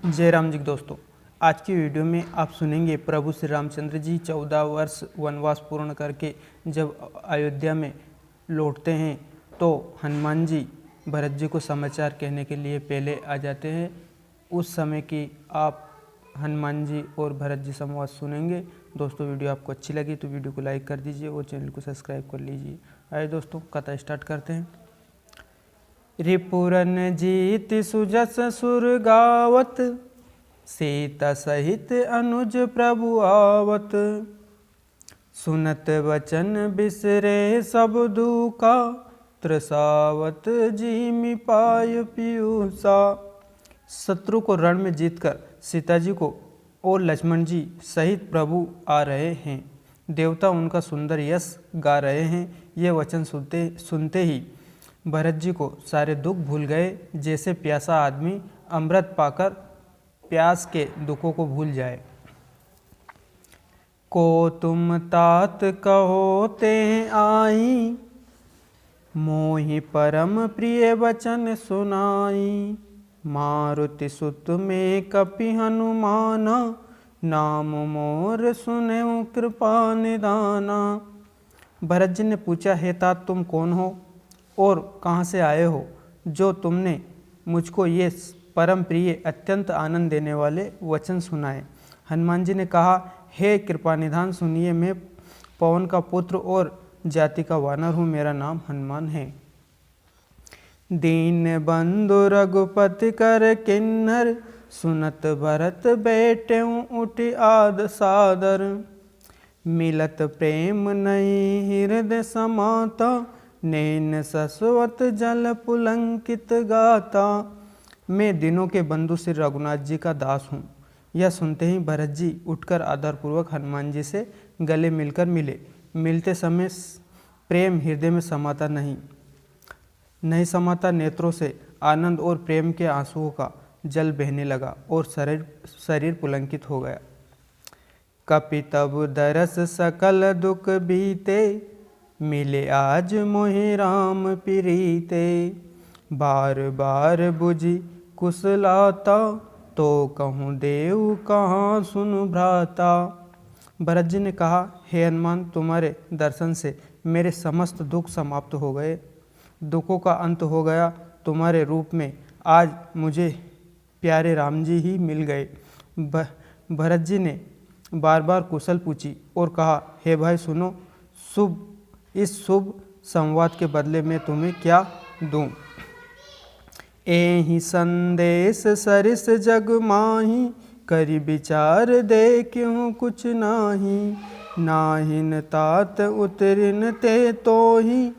जय राम जी दोस्तों, आज की वीडियो में आप सुनेंगे प्रभु श्री रामचंद्र जी 14 वर्ष वनवास पूर्ण करके जब अयोध्या में लौटते हैं तो हनुमान जी भरत जी को समाचार कहने के लिए पहले आ जाते हैं। उस समय की आप हनुमान जी और भरत जी संवाद सुनेंगे। दोस्तों वीडियो आपको अच्छी लगी तो वीडियो को लाइक कर दीजिए और चैनल को सब्सक्राइब कर लीजिए। आइए दोस्तों कथा स्टार्ट करते हैं। रिपुरन जीत सुजस सुर गावत, सीता सहित अनुज प्रभु आवत। सुनत वचन बिसरे सब दुखा, त्रसावत जिमि पाय पीयूषा। शत्रु को रण में जीतकर सीता जी को और लक्ष्मण जी सहित प्रभु आ रहे हैं। देवता उनका सुंदर यश गा रहे हैं। ये वचन सुनते ही भरत जी को सारे दुख भूल गए, जैसे प्यासा आदमी अमृत पाकर प्यास के दुखों को भूल जाए। को तुम तात कहो ते आई, मोहि परम प्रिय वचन सुनाई। मारुति सुत में कपि हनुमाना, नाम मोर सुनेउ कृपा निदाना। भरत जी ने पूछा, हे तात तुम कौन हो और कहाँ से आए हो, जो तुमने मुझको ये परम प्रिय अत्यंत आनंद देने वाले वचन सुनाए। हनुमान जी ने कहा, हे कृपा निधान सुनिए, मैं पवन का पुत्र और जाति का वानर हूँ, मेरा नाम हनुमान है। दीन बंधु रघुपति कर किन्नर, सुनत भरत बैठे उठ आद सादर। मिलत प्रेम नहीं हृदय समाता, नैन ससवत जल पुलंकित गाता। मैं दिनों के बंधु श्री रघुनाथ जी का दास हूँ। यह सुनते ही भरत जी उठकर आदरपूर्वक हनुमान जी से गले मिलकर मिले। मिलते समय प्रेम हृदय में समाता नहीं समाता, नेत्रों से आनंद और प्रेम के आंसुओं का जल बहने लगा और शरीर पुलंकित हो गया। कपि तब दरस सकल दुख बीते, मिले आज मोहि राम प्रीते। बार बार बुझी कुशलाता, तो कहूँ देव कहाँ सुनु भ्राता। भरत जी ने कहा, हे हनुमान, तुम्हारे दर्शन से मेरे समस्त दुख समाप्त हो गए, दुखों का अंत हो गया। तुम्हारे रूप में आज मुझे प्यारे राम जी ही मिल गए। भरत जी ने बार बार कुशल पूछी और कहा, हे भाई सुनो, इस शुभ संवाद के बदले में तुम्हें क्या दूं। एहि संदेश सरिस जग माही, करि विचार देखूं कुछ नाही। नाहिन तात उतरिन ते तोहि,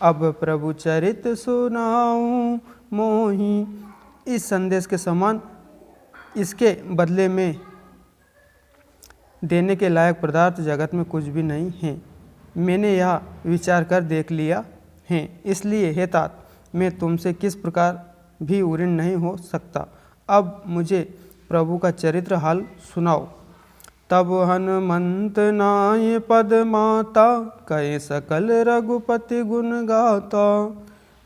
अब प्रभु चरित सुनाऊं मोहि। इस संदेश के समान इसके बदले में देने के लायक पदार्थ जगत में कुछ भी नहीं है। मैंने यह विचार कर देख लिया है, इसलिए हे तात, मैं तुमसे किस प्रकार भी उऋण नहीं हो सकता। अब मुझे प्रभु का चरित्र हाल सुनाओ। तब हनुमंत नाय पद माता, कहे सकल रघुपति गुण गाता।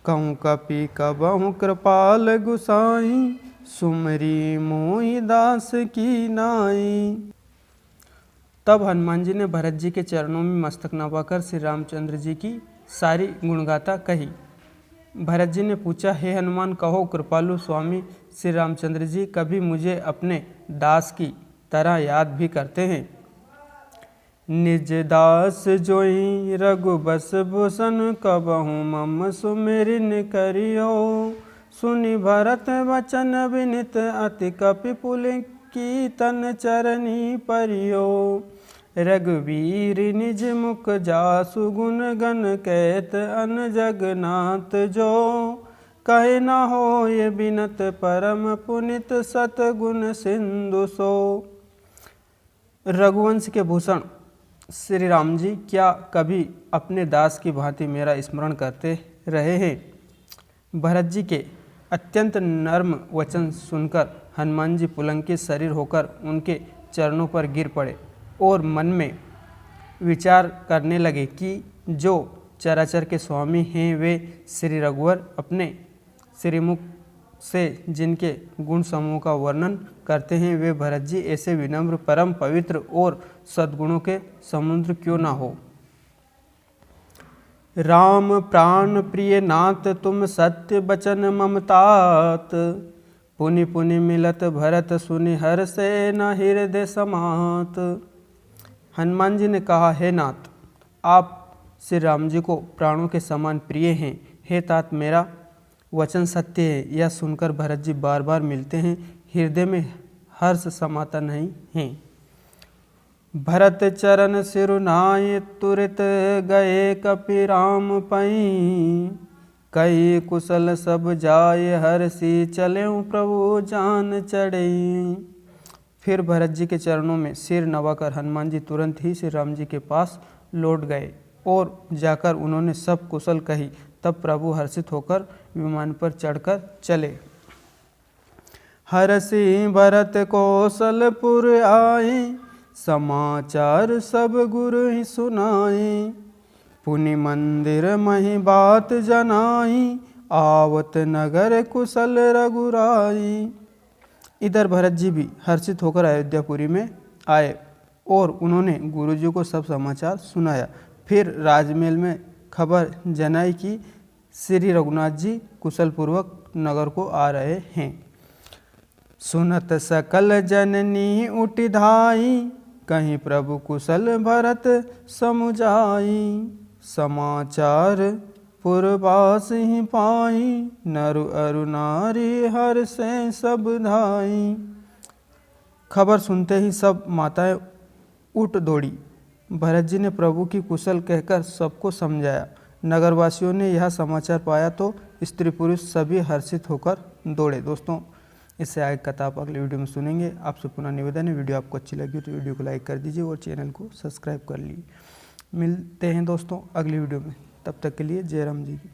कहूँ कपि कबहु कृपाल गुसाई, सुमरी मोहि दास की नाई। तब हनुमान जी ने भरत जी के चरणों में मस्तक नवाकर श्री रामचंद्र जी की सारी गुणगाथा कही। भरत जी ने पूछा, हे हनुमान, कहो कृपालु स्वामी श्री रामचंद्र जी कभी मुझे अपने दास की तरह याद भी करते हैं। निज दास जोई रघुबस भूषण, कबहु मम सुमिरन करियो। सुनि भरत वचन विनित, अति कपि पुलकितन चरनी परियो। रघुवीर निज मुख जासु गुण गण, कहत अन जगन्नाथ जो। कहे न होय बिनत परम पुनित, सतगुण सिंधु सो। रघुवंश के भूषण श्री राम जी क्या कभी अपने दास की भांति मेरा स्मरण करते रहे हैं। भरत जी के अत्यंत नर्म वचन सुनकर हनुमान जी पुलंकित शरीर होकर उनके चरणों पर गिर पड़े और मन में विचार करने लगे कि जो चराचर के स्वामी हैं वे श्री रघुवर अपने श्रीमुख से जिनके गुण समूह का वर्णन करते हैं वे भरत जी ऐसे विनम्र, परम पवित्र और सद्गुणों के समुद्र क्यों ना हो। राम प्राण प्रिय नाथ तुम सत्य बचन ममतात, पुनि पुनि मिलत भरत सुनि हर से न हृदय समात। हनुमान जी ने कहा, हे नाथ, आप श्री राम जी को प्राणों के समान प्रिय हैं। हे तात, मेरा वचन सत्य है, यह सुनकर भरत जी बार बार मिलते हैं, हृदय में हर्ष समाता नहीं है। भरत चरण सिरुनाय तुरत गए कपि राम पई, कई कुशल सब जाय हर्षि चलें प्रभु जान चढ़ई। फिर भरत जी के चरणों में सिर नवाकर हनुमान जी तुरंत ही श्री राम जी के पास लौट गए और जाकर उन्होंने सब कुशल कही। तब प्रभु हर्षित होकर विमान पर चढ़कर चले। हर्षि भरत कौशलपुर आए, समाचार सब गुरु ही सुनाए, पुनि मंदिर मही बात जनाई, आवत नगर कुशल रघुराई। इधर भरत जी भी हर्षित होकर अयोध्यापुरी में आए और उन्होंने गुरु जी को सब समाचार सुनाया। फिर राजमहल में खबर जनाई कि श्री रघुनाथ जी कुशलपूर्वक नगर को आ रहे हैं। सुनत सकल जननी उठि धाई, कहीं प्रभु कुशल भरत समुझाई, समाचार पुरवास ही पाई, नरु अरु नारी हर से सब धाई। खबर सुनते ही सब माताएं उठ दौड़ी। भरत जी ने प्रभु की कुशल कहकर सबको समझाया। नगरवासियों ने यह समाचार पाया तो स्त्री पुरुष सभी हर्षित होकर दौड़े। दोस्तों, इससे आगे कथा आप अगले वीडियो में सुनेंगे। आपसे पुनः निवेदन है, वीडियो आपको अच्छी लगी तो वीडियो को लाइक कर दीजिए और चैनल को सब्सक्राइब कर लीजिए। मिलते हैं दोस्तों अगली वीडियो में, तब तक के लिए जय राम जी की।